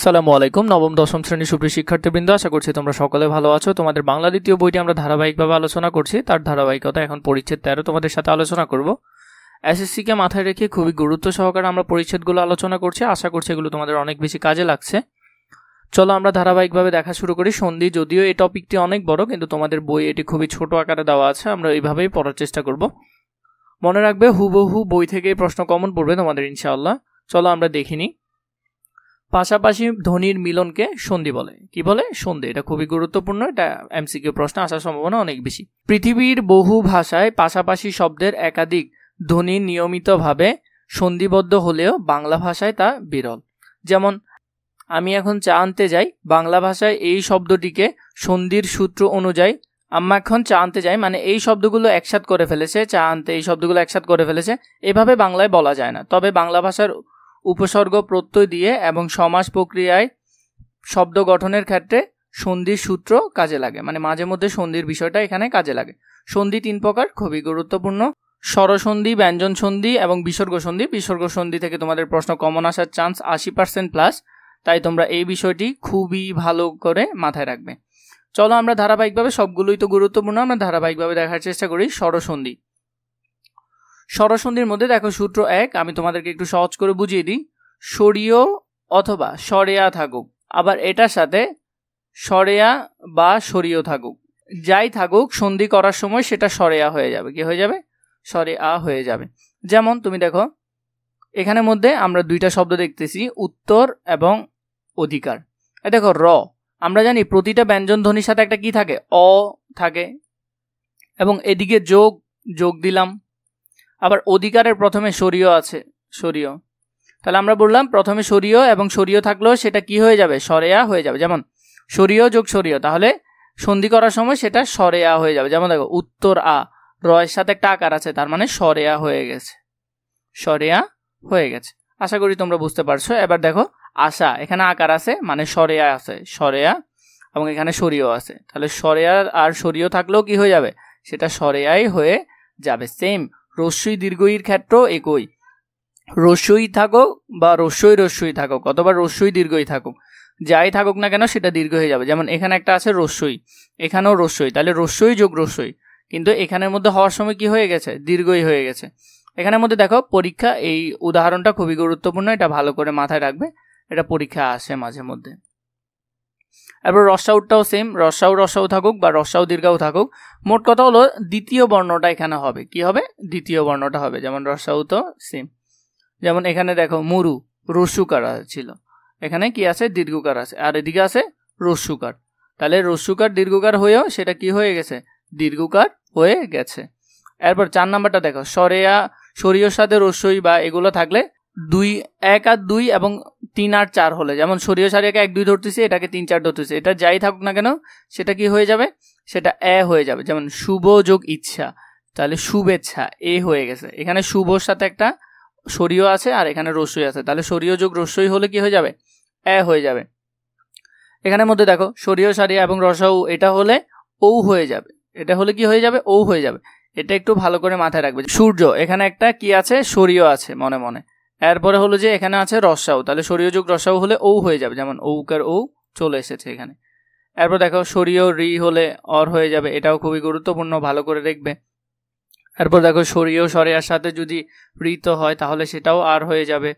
আসসালামু আলাইকুম। নবম দশম শ্রেণীর সুপ্রিয় শিক্ষার্থীবৃন্দ, আশা করছি তোমরা সকলে ভালো আছো। তোমাদের বাংলা দ্বিতীয় বইটি আমরা ধারাবাহিকভাবে আলোচনা করছি, তার ধারাবাহিকতা এখন পরিচ্ছেদ 13 তোমাদের সাথে আলোচনা করব। এসএসসি কে মাথায় রেখে খুবই গুরুত্ব সহকারে আমরা পরিচ্ছেদগুলো আলোচনা করছি। আশা করছি এগুলো তোমাদের অনেক বেশি কাজে লাগছে। চলো আমরা ধারাবাহিকভাবে দেখা শুরু করি। সন্ধি, যদিও এই টপিকটি অনেক বড়, কিন্তু তোমাদের বই এটি খুবই ছোট আকারে দেওয়া আছে, আমরা এইভাবেই পড়ার চেষ্টা করব। মনে রাখবে, হুবহু বই থেকে প্রশ্ন কমন পড়বে তোমাদের ইনশাআল্লাহ। চলো আমরা দেখিনি। পাশাপাশি ধ্বনির মিলনকে সন্ধি বলে। কি বলে? সন্ধি। এটা খুবই গুরুত্বপূর্ণ, এটা এমসিকিউ প্রশ্ন আসার সম্ভাবনা অনেক বেশি। পৃথিবীর বহু ভাষায় পাশাপাশি শব্দের একাধিক ধ্বনি নিয়মিতভাবে সন্ধিবদ্ধ হলেও বাংলা ভাষায় তা বিরল। যেমন, আমি এখন চা আনতে যাই, বাংলা ভাষায় এই শব্দটিকে সন্ধির সূত্র অনুযায়ী আম্মা এখন চা আনতে যাই, মানে এই শব্দগুলো একসাথ করে ফেলেছে, চা আনতে এই শব্দগুলো একসাথ করে ফেলেছে, এভাবে বাংলায় বলা যায় না। তবে বাংলা ভাষার উপসর্গ প্রত্যয় দিয়ে এবং সমাস প্রক্রিয়ায় শব্দ গঠনের ক্ষেত্রে সন্ধির সূত্র কাজে লাগে, মানে মাঝে মধ্যে সন্ধির বিষয়টা এখানে কাজে লাগে। সন্ধি 3 প্রকার, খুবই গুরুত্বপূর্ণ: স্বরসন্ধি, ব্যঞ্জন সন্ধি এবং বিসর্গ সন্ধি। বিসর্গ সন্ধি থেকে তোমাদের প্রশ্ন কমন আসার চান্স 80% প্লাস, তাই তোমরা এই বিষয়টি খুবই ভালো করে মাথায় রাখবে। চলো আমরা ধারাবাহিকভাবে, সবগুলোই তো গুরুত্বপূর্ণ, আমরা ধারাবাহিকভাবে দেখার চেষ্টা করি। স্বরসন্ধি। স্বরসন্ধির মধ্যে দেখো সূত্র 1, আমি তোমাদেরকে একটু সহজ করে বুঝিয়ে দিই। সরিয় অথবা সরেয়া থাকুক, আবার এটার সাথে সরেয়া বা সরিয় থাকুক, যাই থাকুক সন্ধি করার সময় সেটা সরেয়া হয়ে যাবে। কি হয়ে যাবে? সরেয়া হয়ে যাবে। যেমন তুমি দেখো, এখানের মধ্যে আমরা দুইটা শব্দ দেখতেছি, উত্তর এবং অধিকার। দেখো র, আমরা জানি প্রতিটা ব্যঞ্জন ধ্বনির সাথে একটা কি থাকে? অ থাকে, এবং এদিকে যোগ দিলাম। আবার অধিকারের প্রথমে সরিয় আছে, সরিয়। তাহলে আমরা বললাম প্রথমে সরিয় এবং সরিয় থাকলেও সেটা কি হয়ে যাবে? সরেয়া হয়ে যাবে। যেমন সরিয় যোগ সরিয়, তাহলে সন্ধি করার সময় সেটা সরেয়া হয়ে যাবে। যেমন দেখো, উত্তর আ, র এর সাথে একটা আকার আছে, তার মানে সরেয়া হয়ে গেছে, সরেয়া হয়ে গেছে। আশা করি তোমরা বুঝতে পারছো। এবার দেখো আশা, এখানে আকার আছে মানে সরেয়া আছে, সরেয়া, এবং এখানে সরিয় আছে, তাহলে সরেয়া আর সরিয় থাকলেও কি হয়ে যাবে? সেটা সরেয়াই হয়ে যাবে। সেম রস্যই দীর্ঘইর ক্ষেত্রেও একই। রস্যই থাকুক বা রস্যই থাকুক, অথবা রস্যই দীর্ঘই থাকুক, যাই থাকুক না কেন সেটা দীর্ঘ হয়ে যাবে। যেমন এখানে একটা আছে রস্যই, এখানেও রস্যই, তাহলে রস্যই যোগ রস্যই, কিন্তু এখানের মধ্যে হওয়ার সময় কি হয়ে গেছে? দীর্ঘই হয়ে গেছে। এখানের মধ্যে দেখো পরীক্ষা, এই উদাহরণটা খুবই গুরুত্বপূর্ণ, এটা ভালো করে মাথায় রাখবে, এটা পরীক্ষা আসে মাঝে মধ্যে। এরপর রস্যাউটাও সেম, রস্যাউ থাকুক বা রস্যাউ দীর্ঘাও থাকুক, মোট কথা হলো দ্বিতীয় বর্ণটা এখানে হবে। কি হবে? দ্বিতীয় বর্ণটা হবে। যেমন রস্যাউ তো সেম। যেমন এখানে দেখো মুরু, রস্যুকার ছিল, এখানে কি আছে? দীর্ঘকার আছে, আর এদিকে আছে রস্যুকার, তাহলে রস্যুকার দীর্ঘকার হয়েও সেটা কি হয়ে গেছে? দীর্ঘকার হয়ে গেছে। এরপর 4 নাম্বারটা দেখো, সরিয়র সাথে রস্যই বা এগুলো থাকলে 1 আর 2 এবং 3 আর 4 হলে, যেমন সরিয় সারিয়াকে 1 2 ধরতেছি, এটাকে 3 4 ধরতেছি, এটা যাই থাকুক না কেন সেটা কি হয়ে যাবে? সেটা এ হয়ে যাবে। যেমন শুভ যোগ ইচ্ছা, তাহলে শুভেচ্ছা, এ হয়ে গেছে। এখানে শুভর সাথে একটা সরিয় আছে আর এখানে রস্যই আছে, তাহলে সরিয় যোগ রস্যই হলে কি হয়ে যাবে? এ হয়ে যাবে। এখানের মধ্যে দেখো সরিয় সারিয়া এবং রস্যাউ, এটা হলে ও হয়ে যাবে, এটা হলে কি হয়ে যাবে? ও হয়ে যাবে। এটা একটু ভালো করে মাথায় রাখবে। সূর্য, এখানে একটা কি আছে? সরিয় আছে মনে মনে। এরপরে হলো যে এখানে আছে রস্যাউ, তাহলে সরিয় যোগ রস্যাউ হলে ও হয়ে যাবে, যেমন ঔকার ও চলে এসেছে এখানে। এরপর দেখো সরিয় রি হলে অর হয়ে যাবে, এটাও খুবই গুরুত্বপূর্ণ, ভালো করে দেখবে। এরপর দেখো সরিয় সরেয়ার সাথে যদি ঋত হয় তাহলে সেটাও আর হয়ে যাবে।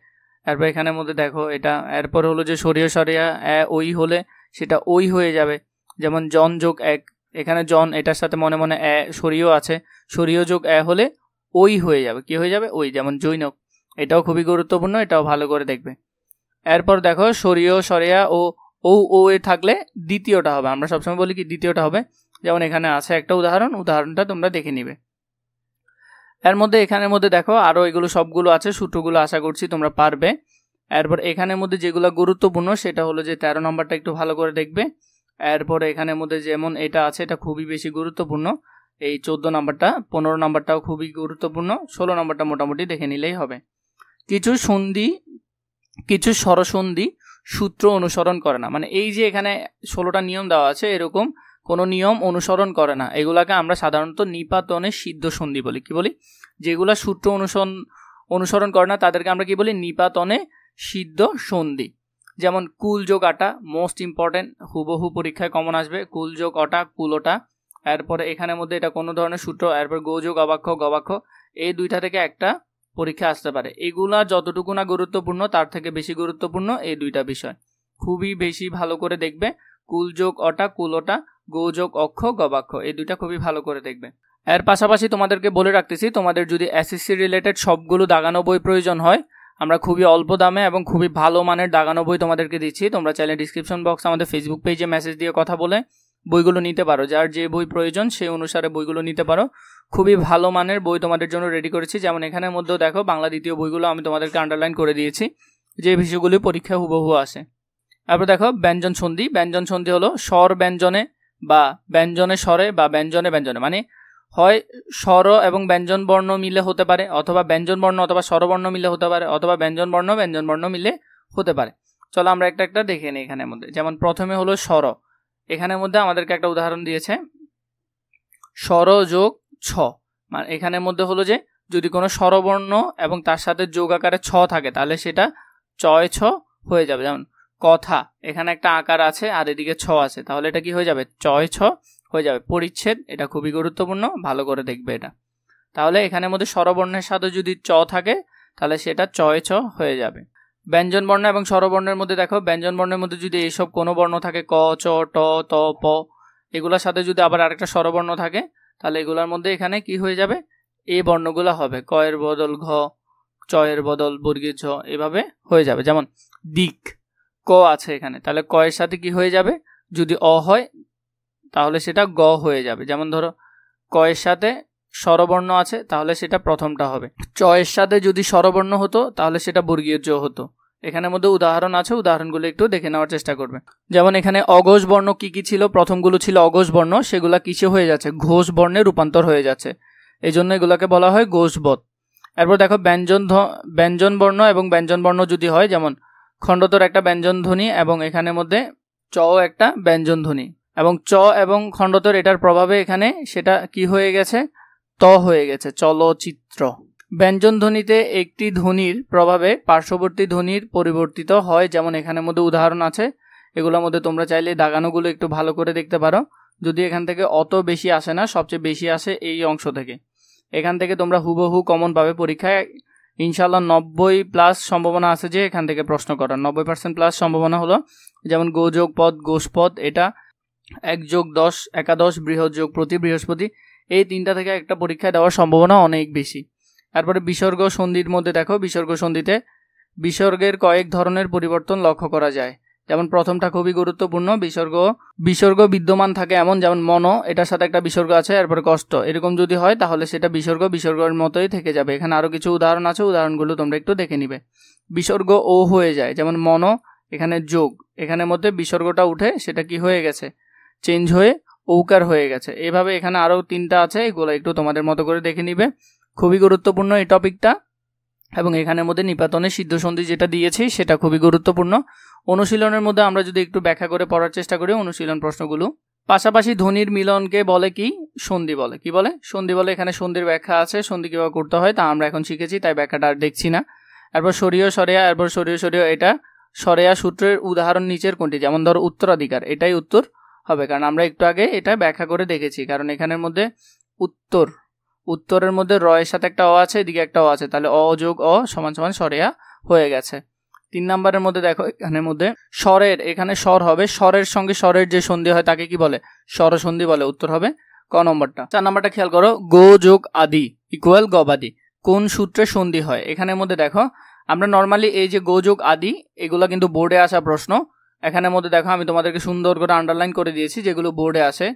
এরপর এখানের মধ্যে দেখো এটা, এরপর হলো যে সরিয় সরেয়া ওই হলে সেটা ওই হয়ে যাবে। যেমন জন যোগ 1, এখানে জন, এটার সাথে মনে মনে সরিয় আছে, সরিয় যোগ হলে ওই হয়ে যাবে। কি হয়ে যাবে? ওই। যেমন জৈনক, এটাও খুবই গুরুত্বপূর্ণ, এটাও ভালো করে দেখবে। এরপর দেখো সরিয় সরেয়া ও এ থাকলে দ্বিতীয়টা হবে, আমরা সবসময় বলি কি দ্বিতীয়টা হবে। যেমন এখানে আছে একটা উদাহরণটা তোমরা দেখে নিবে। এর মধ্যে এখানের মধ্যে দেখো আরও এগুলো সবগুলো আছে, সূত্রগুলো আশা করছি তোমরা পারবে। এরপর এখানের মধ্যে যেগুলো গুরুত্বপূর্ণ সেটা হলো যে 13 নম্বরটা একটু ভালো করে দেখবে। এরপরে এখানের মধ্যে যেমন এটা আছে, এটা খুবই বেশি গুরুত্বপূর্ণ। এই 14 নম্বরটা, 15 নম্বরটাও খুবই গুরুত্বপূর্ণ, 16 নম্বরটা মোটামুটি দেখে নিলেই হবে। কিছু স্বরসন্ধি সূত্র অনুসরণ করে না, মানে এই যে এখানে 16টা নিয়ম দেওয়া আছে, এরকম কোনো নিয়ম অনুসরণ করে না, এগুলাকে আমরা সাধারণত নিপাতনে সিদ্ধ সন্ধি বলি। কি বলি? যেগুলা সূত্র অনুসরণ করে না তাদেরকে আমরা কি বলি? নিপাতনে সিদ্ধ সন্ধি। যেমন কুল যোগ আটা, মোস্ট ইম্পর্টেন্ট, হুবহু পরীক্ষায় কমন আসবে, কুল যোগ অটা, কুলোটা। এরপরে এখানের মধ্যে এটা কোনো ধরনের সূত্র, এরপর গো যোগ অবাক্ষ, গবাক্ষ, এই দুইটা থেকে একটা পরীক্ষা আসতে পারে। এগুলা যতটুকু না গুরুত্বপূর্ণ তার থেকে বেশি গুরুত্বপূর্ণ এই দুইটা বিষয়, খুবই বেশি ভালো করে দেখবে। কুল যোগ অটা, কুলোটা, গো যোগ অক্ষ, গবাক্ষ, এই দুইটা খুবই ভালো করে দেখবে। এর পাশাপাশি তোমাদেরকে বলে রাখতেছি, তোমাদের যদি এসএসসি রিলেটেড সবগুলো দাগানো বই প্রয়োজন হয়, আমরা খুবই অল্প দামে এবং খুবই ভালো মানের দাগানো বই তোমাদেরকে দিচ্ছি। তোমরা চাইলে ডিসক্রিপশন বক্স আমাদের ফেসবুক পেজে মেসেজ দিয়ে কথা বলে বইগুলো নিতে পারো, যার যে বই প্রয়োজন সেই অনুসারে বইগুলো নিতে পারো। খুবই ভালো মানের বই তোমাদের জন্য রেডি করেছি। যেমন এখানের মধ্যেও দেখো বাংলা দ্বিতীয় বইগুলো আমি তোমাদেরকে আন্ডারলাইন করে দিয়েছি, যে বিষয়গুলি পরীক্ষায় হুবহু আসে। তারপর দেখো ব্যঞ্জন সন্ধি। ব্যঞ্জন সন্ধি হলো স্বর ব্যঞ্জনে বা ব্যঞ্জনে স্বরে বা ব্যঞ্জনে ব্যঞ্জনে, মানে হয় স্বর এবং ব্যঞ্জন বর্ণ মিলে হতে পারে, অথবা ব্যঞ্জন বর্ণ অথবা স্বরবর্ণ মিলে হতে পারে, অথবা ব্যঞ্জন বর্ণ মিলে হতে পারে। চলো আমরা একটা একটা দেখে নিই এখানের মধ্যে। যেমন প্রথমে হলো স্বর। এখানের মধ্যে আমাদেরকে একটা উদাহরণ দিয়েছে, স্বর যোগ ছ, মানে এখানের মধ্যে হলো যে যদি কোনো স্বরবর্ণ এবং তার সাথে যোগ আকারে ছ থাকে তাহলে সেটা চয় ছ হয়ে যাবে। যেমন কথা, এখানে একটা আকার আছে আর এদিকে ছ আছে, তাহলে এটা কি হয়ে যাবে? চয় ছ হয়ে যাবে। পরিচ্ছেদ, এটা খুবই গুরুত্বপূর্ণ, ভালো করে দেখবে এটা। তাহলে এখানের মধ্যে স্বরবর্ণের সাথে যদি চ থাকে তাহলে সেটা চয় ছ হয়ে যাবে। ব্যঞ্জন বর্ণ এবং স্বরবর্ণের মধ্যে দেখো, ব্যঞ্জন বর্ণের মধ্যে যদি এইসব কোনো বর্ণ থাকে, ক, চ, ট, ত, প, এগুলোর সাথে যদি আবার আরেকটা স্বরবর্ণ থাকে তাহলে এগুলোর মধ্যে এখানে কি হয়ে যাবে? এই বর্ণগুলো হবে, ক এর বদল ঘ, চ এর বদল বর্গীয় ঝ, এভাবে হয়ে যাবে। যেমন দিক, ক আছে এখানে, তাহলে ক এর সাথে কি হয়ে যাবে? যদি অ হয় তাহলে সেটা গ হয়ে যাবে। যেমন ধরো ক এর সাথে স্বরবর্ণ আছে তাহলে সেটা প্রথমটা হবে, চ এর সাথে যদি স্বরবর্ণ হতো তাহলে সেটা বর্গীয় জ হতো। এখানের মধ্যে উদাহরণ আছে, উদাহরণগুলো একটু দেখে নেওয়ার চেষ্টা করবে। যেমন এখানে অঘোষ বর্ণ কি কি ছিল? প্রথমগুলো ছিল অঘোষ বর্ণ, সেগুলা কিসে হয়ে যাচ্ছে? ঘোষ বর্ণে রূপান্তর হয়ে যাচ্ছে, এই জন্য এগুলোকে বলা হয় ঘোষবৎ। এরপর দেখো ব্যঞ্জন বর্ণ এবং ব্যঞ্জন বর্ণ যদি হয়, যেমন খণ্ডতর একটা ব্যঞ্জন ধ্বনি এবং এখানের মধ্যে চ একটা ব্যঞ্জন ধ্বনি, এবং চ এবং খণ্ডতর এটার প্রভাবে এখানে সেটা কি হয়ে গেছে? ত হয়ে গেছে, চলচ্চিত্র। ব্যঞ্জন ধ্বনিতে একটি ধ্বনির প্রভাবে পার্শ্ববর্তী ধ্বনির পরিবর্তিত হয়, যেমন এখানের মধ্যে উদাহরণ আছে, এগুলোর মধ্যে তোমরা চাইলে দাগানোগুলো একটু ভালো করে দেখতে পারো। যদি এখান থেকে অত বেশি আসে না, সবচেয়ে বেশি আসে এই অংশ থেকে। এখান থেকে তোমরা হুবহু কমন পাবে পরীক্ষায়, ইনশাল্লাহ 90+ সম্ভাবনা আছে যে এখান থেকে প্রশ্ন করার, 90% সম্ভাবনা হলো। যেমন গোযোগ পদ, গোষ্পদ, এটা 1+10 একাদশ, বৃহৎ যোগ প্রতি বৃহস্পতি, এই তিনটা থেকে একটা পরীক্ষায় দেওয়ার সম্ভাবনা অনেক বেশি। তারপরে বিসর্গ সন্ধির মধ্যে দেখো, বিসর্গ সন্ধিতে বিসর্গের কয়েক ধরনের পরিবর্তন লক্ষ্য করা যায়। যেমন প্রথমটা খুবই গুরুত্বপূর্ণ, বিসর্গ বিদ্যমান থাকে এমন, যেমন মন, এটার সাথে একটা বিসর্গ আছে, এরপরে কষ্ট, এরকম যদি হয় তাহলে সেটা বিসর্গের মতোই থেকে যাবে। এখানে আরও কিছু উদাহরণ আছে, উদাহরণগুলো তোমরা একটু দেখে নিবে। বিসর্গ ও হয়ে যায়, যেমন মন, এখানে যোগ, এখানের মধ্যে বিসর্গটা উঠে সেটা কি হয়ে গেছে? চেঞ্জ হয়ে ঔকার হয়ে গেছে। এভাবে এখানে আরও তিনটা আছে, এগুলো একটু তোমাদের মতো করে দেখে নিবে, খুবই গুরুত্বপূর্ণ এই টপিকটা। এবং এখানের মধ্যে নিপাতনের সিদ্ধ সন্ধি যেটা দিয়েছি সেটা খুবই গুরুত্বপূর্ণ। অনুশীলনের মধ্যে আমরা যদি একটু ব্যাখ্যা করে পড়ার চেষ্টা করি অনুশীলন প্রশ্নগুলো। পাশাপাশি ধ্বনির মিলনকে বলে কি? সন্ধি বলে। কি বলে? সন্ধি বলে। এখানে সন্ধির ব্যাখ্যা আছে, সন্ধি কীভাবে করতে হয় তা আমরা এখন শিখেছি, তাই ব্যাখ্যাটা আর দেখছি না। এরপর সরিয় সরেয়া, এরপর সরিয়, এটা সরেয়া সূত্রের উদাহরণ নিচের কোনটি? যেমন ধরো উত্তরাধিকার, এটাই উত্তর হবে, কারণ আমরা একটু আগে এটা ব্যাখ্যা করে দেখেছি। কারণ এখানের মধ্যে উত্তরের মধ্যে র এর সাথে একটা অ আছে, এদিকে একটা অ আছে, তাহলে অ যোগ অ সমান সরেয়া হয়ে গেছে। 3 নম্বরের মধ্যে দেখো, এখানের মধ্যে স্বরের, এখানে স্বর হবে, স্বরের সঙ্গে স্বরের যে সন্ধি হয় তাকে কি বলে? স্বরসন্ধি বলে। উত্তর হবে ক নম্বরটা। 4 নম্বরটা খেয়াল করো, গো যোগ আদি ইকুয়াল গবাদি, কোন সূত্রে সন্ধি হয়? এখানের মধ্যে দেখো, আমরা নর্মালি এই যে গো যোগ আদি, এগুলো কিন্তু বোর্ডে আসা প্রশ্ন। এখানের মধ্যে দেখো আমি তোমাদেরকে সুন্দর করে আন্ডারলাইন করে দিয়েছি, যেগুলো বোর্ডে আসে,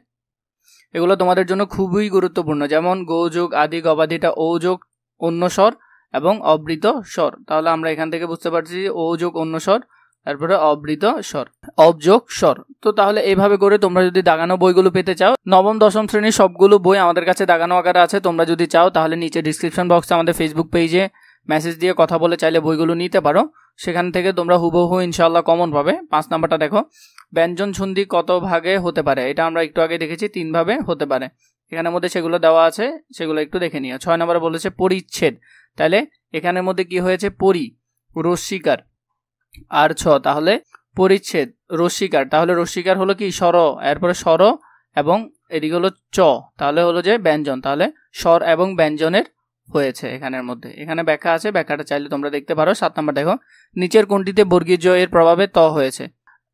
এগুলো তোমাদের জন্য খুবই গুরুত্বপূর্ণ। যেমন গো যোগ আদি গবাদিটা ও যোগ অন্য স্বর এবং অবৃত স্বর, তাহলে আমরা এখান থেকে বুঝতে পারছি যে ও যোগ অন্য স্বর, তারপরে অবৃত স্বর, অবযোগ স্বর। তো তাহলে এইভাবে করে তোমরা যদি দাগানো বইগুলো পেতে চাও, নবম দশম শ্রেণীর সবগুলো বই আমাদের কাছে দাগানো আকারে আছে। তোমরা যদি চাও তাহলে নিচে ডিসক্রিপশন বক্সে আমাদের ফেসবুক পেজে মেসেজ দিয়ে কথা বলে চাইলে বইগুলো নিতে পারো, সেখান থেকে তোমরা হুবহু ইনশাল্লাহ কমন পাবে। 5 নাম্বারটা দেখো, ব্যঞ্জন সন্ধি কত ভাগে হতে পারে? এটা আমরা একটু আগে দেখেছি 3 ভাবে হতে পারে, এখানের মধ্যে সেগুলো দেওয়া আছে, সেগুলো একটু দেখে নিও। 6 নম্বরে বলেছে পরিচ্ছেদ, তাহলে এখানের মধ্যে কি হয়েছে? রস্বীকার, আর ছ তাহলে পরিচ্ছেদ। রস্বীকার তাহলে রস্বীকার হলো কি স্বর, এরপরে স্বর এবং এদিকে হলো চ, তাহলে হলো যে ব্যঞ্জন, তাহলে স্বর এবং ব্যঞ্জনের হয়েছে এখানের মধ্যে। এখানে ব্যাখ্যা আছে, ব্যাখ্যাটা চাইলে তোমরা দেখতে পারো। 7 নম্বর দেখো, নিচের কোনটিতে বর্গীয় জ এর প্রভাবে ত হয়েছে?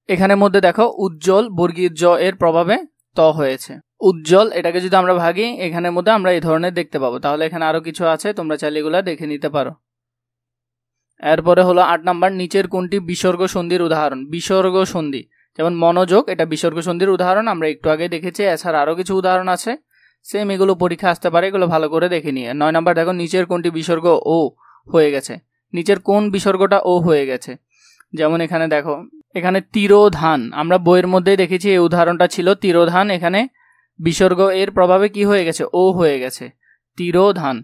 এখানের মধ্যে দেখো উজ্জ্বল বর্গীয় জ এর প্রভাবে ত হয়েছে। উজ্জ্বল এটাকে যদি আমরা ভাগি এখানের মধ্যে আমরা এই ধরনের দেখতে পাবো। তাহলে এখানে আরো কিছু আছে, তোমরা চাইলে এগুলা দেখে নিতে পারো। এরপরে হলো 8 নাম্বার, নিচের কোনটি বিসর্গ সন্ধির উদাহরণ? বিসর্গ সন্ধি যেমন মনোযোগ, এটা বিসর্গ সন্ধির উদাহরণ, আমরা একটু আগে দেখেছি। এছাড়া আরো কিছু উদাহরণ আছে, সেম এগুলো পরীক্ষা আসতে পারে, এগুলো ভালো করে দেখে নিয়ে। 9 নাম্বার দেখো, নিচের কোনটি বিসর্গ ও হয়ে গেছে? নিচের কোন বিসর্গটা ও হয়ে গেছে? যেমন এখানে দেখো, এখানে তিরোধান, আমরা বইয়ের মধ্যেই দেখেছি এই উদাহরণটা ছিল তিরোধান, এখানে বিসর্গ এর প্রভাবে কি হয়ে গেছে? ও হয়ে গেছে, তিরোধান।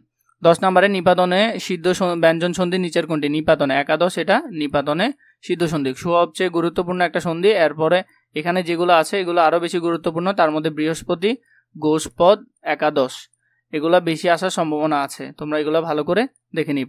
10 নম্বরে নিপাতনে সিদ্ধ ব্যঞ্জন সন্ধি নিচের কোনটি? নিপাতনে একাদশ, এটা নিপাতনে সিদ্ধ সন্ধি সবচেয়ে গুরুত্বপূর্ণ একটা সন্ধি। এরপরে এখানে যেগুলো আছে এগুলো আরো বেশি গুরুত্বপূর্ণ, তার মধ্যে বৃহস্পতি, গোষ্পদ, একাদশ এগুলা বেশি আসার সম্ভাবনা আছে, তোমরা এগুলো ভালো করে দেখে নিবে।